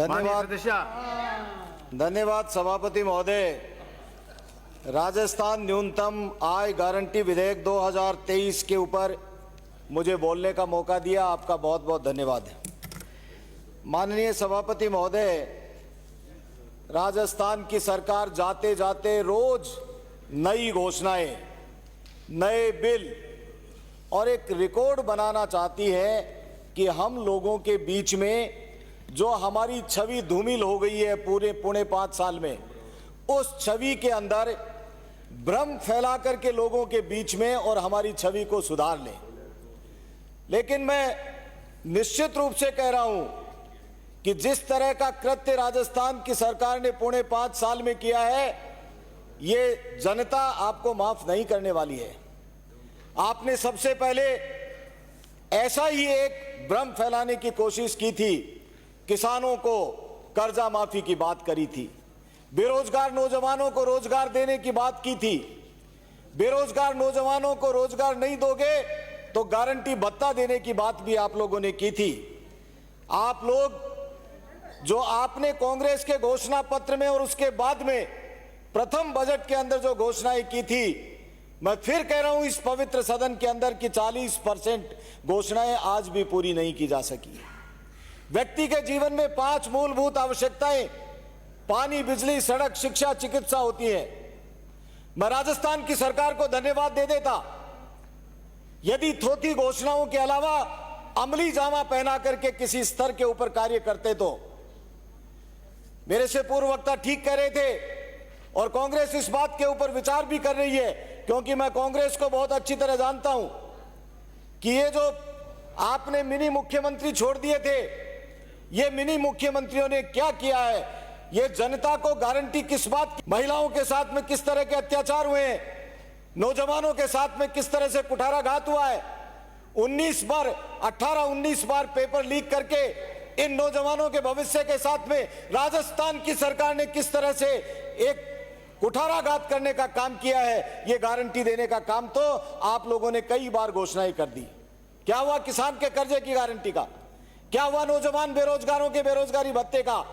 धन्यवाद धन्यवाद सभापति महोदय। राजस्थान न्यूनतम आय गारंटी विधेयक 2023 के ऊपर मुझे बोलने का मौका दिया, आपका बहुत बहुत धन्यवाद। माननीय सभापति महोदय, राजस्थान की सरकार जाते जाते रोज नई घोषणाएं, नए बिल और एक रिकॉर्ड बनाना चाहती है कि हम लोगों के बीच में जो हमारी छवि धूमिल हो गई है पूरे पौने 5 साल में, उस छवि के अंदर भ्रम फैला करके लोगों के बीच में और हमारी छवि को सुधार लें। लेकिन मैं निश्चित रूप से कह रहा हूं कि जिस तरह का कृत्य राजस्थान की सरकार ने पौने 5 साल में किया है, ये जनता आपको माफ नहीं करने वाली है। आपने सबसे पहले ऐसा ही एक भ्रम फैलाने की कोशिश की थी, किसानों को कर्जा माफी की बात करी थी, बेरोजगार नौजवानों को रोजगार देने की बात की थी। बेरोजगार नौजवानों को रोजगार नहीं दोगे तो गारंटी भत्ता देने की बात भी आप लोगों ने की थी। आप लोग जो आपने कांग्रेस के घोषणा पत्र में और उसके बाद में प्रथम बजट के अंदर जो घोषणाएं की थी, मैं फिर कह रहा हूं इस पवित्र सदन के अंदर कि 40% घोषणाएं आज भी पूरी नहीं की जा सकी। व्यक्ति के जीवन में 5 मूलभूत आवश्यकताएं पानी, बिजली, सड़क, शिक्षा, चिकित्सा होती है। मैं राजस्थान की सरकार को धन्यवाद दे देता यदि थोथी घोषणाओं के अलावा अमली जामा पहना करके किसी स्तर के ऊपर कार्य करते। तो मेरे से पूर्व वक्ता ठीक कह रहे थे और कांग्रेस इस बात के ऊपर विचार भी कर रही है, क्योंकि मैं कांग्रेस को बहुत अच्छी तरह जानता हूं कि ये जो आपने मिनी मुख्यमंत्री छोड़ दिए थे, ये मिनी मुख्यमंत्रियों ने क्या किया है, ये जनता को गारंटी किस बात की, महिलाओं के साथ में किस तरह के अत्याचार हुए हैं, नौजवानों के साथ में किस तरह से कुठाराघात हुआ है, 18-19 बार पेपर लीक करके इन नौजवानों के भविष्य के साथ में राजस्थान की सरकार ने किस तरह से एक कुठाराघात करने का काम किया है, ये गारंटी देने का काम तो आप लोगों ने कई बार घोषणाएं कर दी। क्या हुआ किसान के कर्जे की गारंटी का? क्या हुआ नौजवान बेरोजगारों के बेरोजगारी भत्ते का?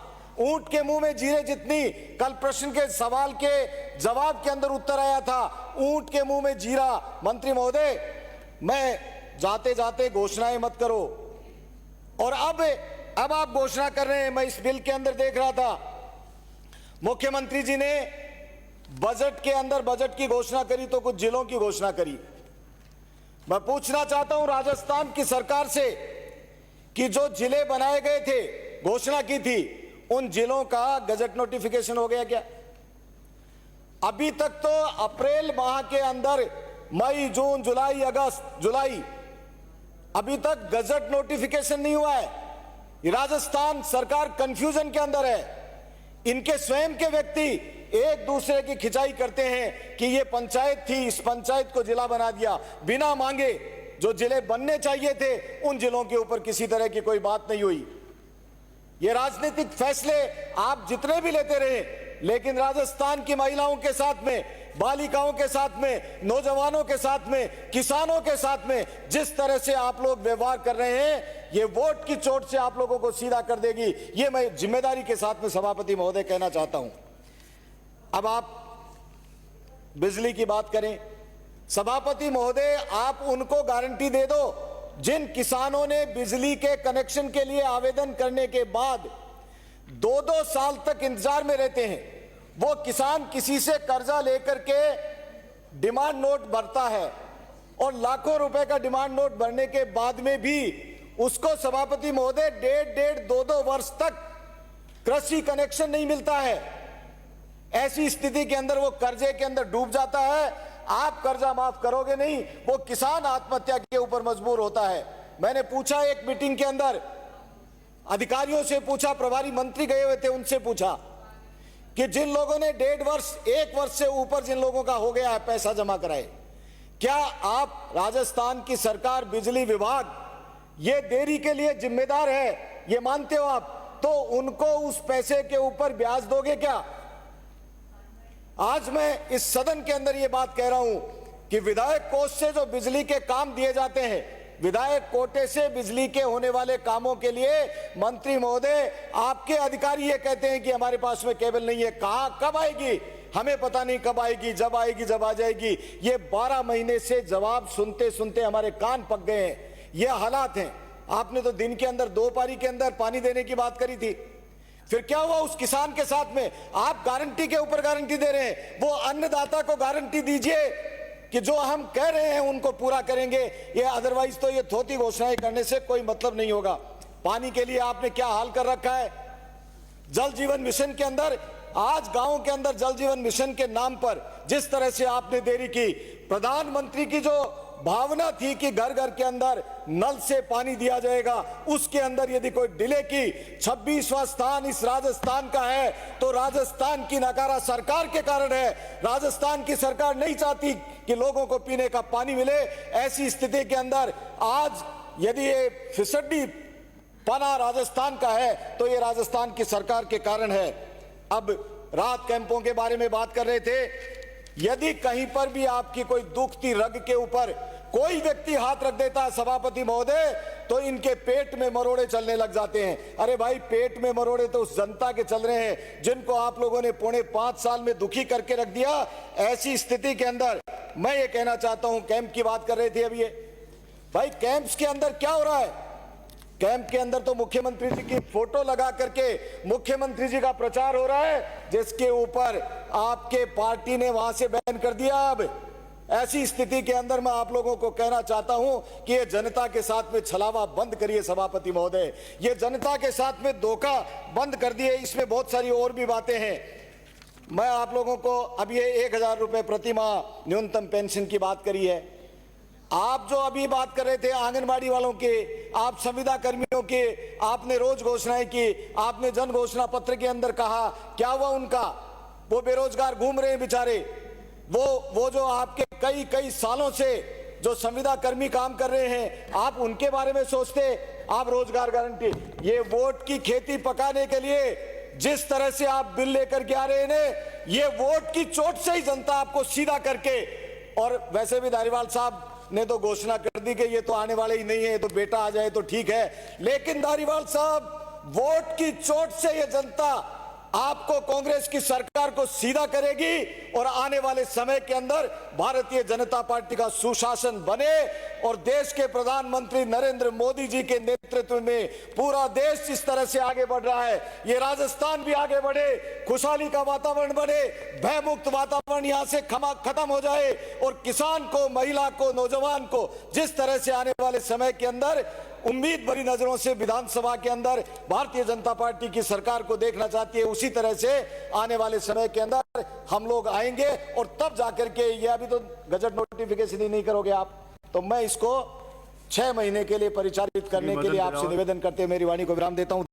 ऊंट के मुंह में जीरे जितनी, कल प्रश्न के सवाल के जवाब के अंदर उत्तर आया था, ऊंट के मुंह में जीरा। मंत्री महोदय, मैं जाते जाते घोषणाएं मत करो। और अब आप घोषणा कर रहे हैं, मैं इस बिल के अंदर देख रहा था, मुख्यमंत्री जी ने बजट के अंदर बजट की घोषणा करी तो कुछ जिलों की घोषणा करी। मैं पूछना चाहता हूं राजस्थान की सरकार से कि जो जिले बनाए गए थे, घोषणा की थी, उन जिलों का गजट नोटिफिकेशन हो गया क्या? अभी तक तो अप्रैल माह के अंदर मई, जून, जुलाई, अगस्त, जुलाई, अभी तक गजट नोटिफिकेशन नहीं हुआ है। राजस्थान सरकार कंफ्यूजन के अंदर है। इनके स्वयं के व्यक्ति एक दूसरे की खिंचाई करते हैं कि ये पंचायत थी, इस पंचायत को जिला बना दिया, बिना मांगे जो जिले बनने चाहिए थे उन जिलों के ऊपर किसी तरह की कोई बात नहीं हुई। ये राजनीतिक फैसले आप जितने भी लेते रहे, लेकिन राजस्थान की महिलाओं के साथ में, बालिकाओं के साथ में, नौजवानों के साथ में, किसानों के साथ में जिस तरह से आप लोग व्यवहार कर रहे हैं, ये वोट की चोट से आप लोगों को सीधा कर देगी। ये मैं जिम्मेदारी के साथ में सभापति महोदय कहना चाहता हूं। अब आप बिजली की बात करें, सभापति महोदय, आप उनको गारंटी दे दो जिन किसानों ने बिजली के कनेक्शन के लिए आवेदन करने के बाद 2-2 साल तक इंतजार में रहते हैं। वो किसान किसी से कर्जा लेकर के डिमांड नोट भरता है और लाखों रुपए का डिमांड नोट भरने के बाद में भी उसको सभापति महोदय 1.5-2 वर्ष तक कृषि कनेक्शन नहीं मिलता है। ऐसी स्थिति के अंदर वो कर्जे के अंदर डूब जाता है। आप कर्जा माफ करोगे नहीं, वो किसान आत्महत्या के ऊपर मजबूर होता है। मैंने पूछा एक मीटिंग के अंदर, अधिकारियों से पूछा, प्रभारी मंत्री गए हुए थे, उनसे पूछा कि जिन लोगों ने 1.5 वर्ष से ऊपर जिन लोगों का हो गया है पैसा जमा कराए, क्या आप राजस्थान की सरकार, बिजली विभाग ये देरी के लिए जिम्मेदार है, ये मानते हो आप? तो उनको उस पैसे के ऊपर ब्याज दोगे क्या? आज मैं इस सदन के अंदर ये बात कह रहा हूं कि विधायक कोष से जो बिजली के काम दिए जाते हैं, विधायक कोटे से बिजली के होने वाले कामों के लिए मंत्री महोदय आपके अधिकारी ये कहते हैं कि हमारे पास में केबल नहीं है। कहाँ कब आएगी हमें पता नहीं, कब आएगी, जब आ जाएगी। ये 12 महीने से जवाब सुनते सुनते हमारे कान पक गए हैं। ये हालात हैं। आपने तो दिन के अंदर 2 पारी के अंदर पानी देने की बात करी थी, फिर क्या हुआ उस किसान के साथ में? आप गारंटी के ऊपर गारंटी दे रहे हैं। वो अन्नदाता को गारंटी दीजिए कि जो हम कह रहे हैं उनको पूरा करेंगे। ये अदरवाइज तो ये थोती घोषणाएं करने से कोई मतलब नहीं होगा। पानी के लिए आपने क्या हाल कर रखा है? जल जीवन मिशन के अंदर, आज गांव के अंदर जल जीवन मिशन के नाम पर जिस तरह से आपने देरी की, प्रधानमंत्री की जो भावना थी कि घर घर के अंदर नल से पानी दिया जाएगा, उसके अंदर यदि कोई डिले की, 26वां स्थान इस राजस्थान का है तो राजस्थान की नकारा सरकार के कारण है। राजस्थान की सरकार नहीं चाहती कि लोगों को पीने का पानी मिले। ऐसी स्थिति के अंदर आज यदि ये फिसड्डी पना राजस्थान का है तो ये राजस्थान की सरकार के कारण है। अब राहत कैंपों के बारे में बात कर रहे थे। यदि कहीं पर भी आपकी कोई दुखती रग के ऊपर कोई व्यक्ति हाथ रख देता है सभापति महोदय, तो इनके पेट में मरोड़े चलने लग जाते हैं। अरे भाई, पेट में मरोड़े तो उस जनता के चल रहे हैं जिनको आप लोगों ने 5.25 साल में दुखी करके रख दिया। ऐसी स्थिति के अंदर मैं ये कहना चाहता हूं, कैंप की बात कर रहे थे अभी, भाई कैंप्स के अंदर क्या हो रहा है? कैंप के अंदर तो मुख्यमंत्री जी की फोटो लगा करके मुख्यमंत्री जी का प्रचार हो रहा है, जिसके ऊपर आपके पार्टी ने वहां से बैन कर दिया। अब ऐसी स्थिति के अंदर मैं आप लोगों को कहना चाहता हूं कि ये जनता के साथ में छलावा बंद करिए सभापति महोदय, ये जनता के साथ में धोखा बंद कर दिए। इसमें बहुत सारी और भी बातें हैं। मैं आप लोगों को अब ये 1000 रुपए प्रति माह न्यूनतम पेंशन की बात करी है। आप जो अभी बात कर रहे थे आंगनबाड़ी वालों के, आप संविदा कर्मियों के, आपने रोज घोषणाएं की, आपने जन घोषणा पत्र के अंदर कहा, क्या हुआ उनका? वो बेरोजगार घूम रहे हैं बेचारे। वो जो आपके कई सालों से जो संविदा कर्मी काम कर रहे हैं, आप उनके बारे में सोचते? आप रोजगार गारंटी, ये वोट की खेती पकाने के लिए जिस तरह से आप बिल लेकर के आ रहे हैं, ये वोट की चोट से ही जनता आपको सीधा करके, और वैसे भी धारीवाल साहब ने तो घोषणा कर दी कि ये तो आने वाले ही नहीं है, ये तो बेटा आ जाए तो ठीक है। लेकिन धारीवाल साहब, वोट की चोट से ये जनता आपको, कांग्रेस की सरकार को सीधा करेगी और आने वाले समय के अंदर भारतीय जनता पार्टी का सुशासन बने और देश के प्रधानमंत्री नरेंद्र मोदी जी के नेतृत्व में पूरा देश जिस तरह से आगे बढ़ रहा है, ये राजस्थान भी आगे बढ़े, खुशहाली का वातावरण बने, भयमुक्त वातावरण यहां से खत्म हो जाए और किसान को, महिला को, नौजवान को जिस तरह से आने वाले समय के अंदर उम्मीद भरी नजरों से विधानसभा के अंदर भारतीय जनता पार्टी की सरकार को देखना चाहती है, उसी तरह से आने वाले समय के अंदर हम लोग आएंगे और तब जाकर के, ये अभी तो गजट नोटिफिकेशन ही नहीं करोगे आप, तो मैं इसको 6 महीने के लिए परिचालित करने के लिए आपसे निवेदन करते हुए मेरी वाणी को विराम देता हूं।